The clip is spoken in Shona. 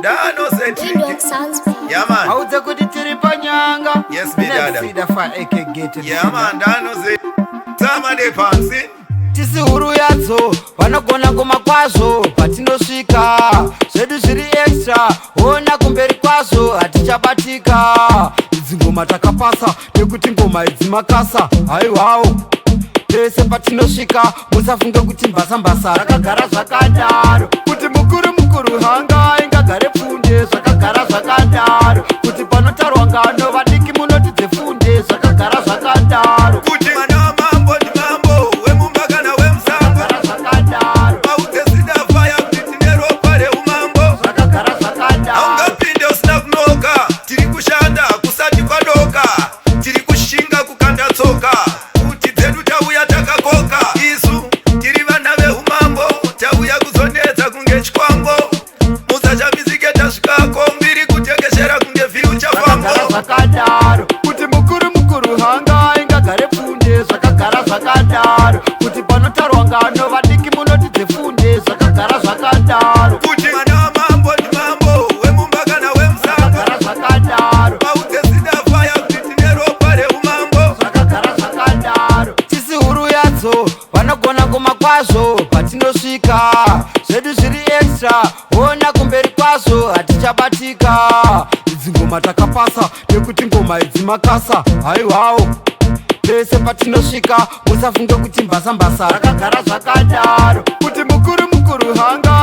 Windhoek Soundz. Yeah, man. Hauza kuti tiri panyanga. Yes, me dada. Sida fa eke gate. Yeah, man. Danoze. Tama de pansi. Tisi huru yadzo vanogona ngoma kwazvo patinosvika zvedu zviri extra ona kumberi kwazvo hatichabatika idzi ngoma takapasa nekuti ngoma idzi makasa haiwawo pese patinosvika musafunge kuti mbasa rakagara zvakadaro kuti mukuru hanga ingagare pfunde zvakagara zvakadaro kuti panotarwa ngano vadiki munoti dzefunde zvakagara zvakadaro kuti mwana wamambo ndi mambo wemumbakana wemusango zvakadaro mauze Sida faya kuti tine ropa reumambo zvakagara zvakadaro haungapinde usina kunoka tiri kushanda kusati kwadoka tiri kushinga kukanda tsoka kuti dzedu tauya takakoka isu tiri vana veumambo tauya kuzonedza kunge chikwango musachamizike tasvikako mbiri kutekeshera kunge vhiu chafambo zvakadaro kuti mukuru hanga ingagare pfunde zvakagara zvakadaro kuti panotarwa ngano vadiki munoti dzefunde zvakagara zvakadaro kuti mwana wamambo ndi mambo wemumbakana wemusango zvakagara zvakadaro mauze Sida faya kuti tine ropa reumambo zvakagara zvakadaro tisi huru yadzo vanogona ngoma kwazvo patinosvika zvedu zviri extra ona kumberi kwazvo hatichabatika idzi ngoma takapasa nekuti ngoma idzi makasa haiwawo pese patinosvika musafunge kuti mbasa rakagara zvakadaro kuti mukuru hanga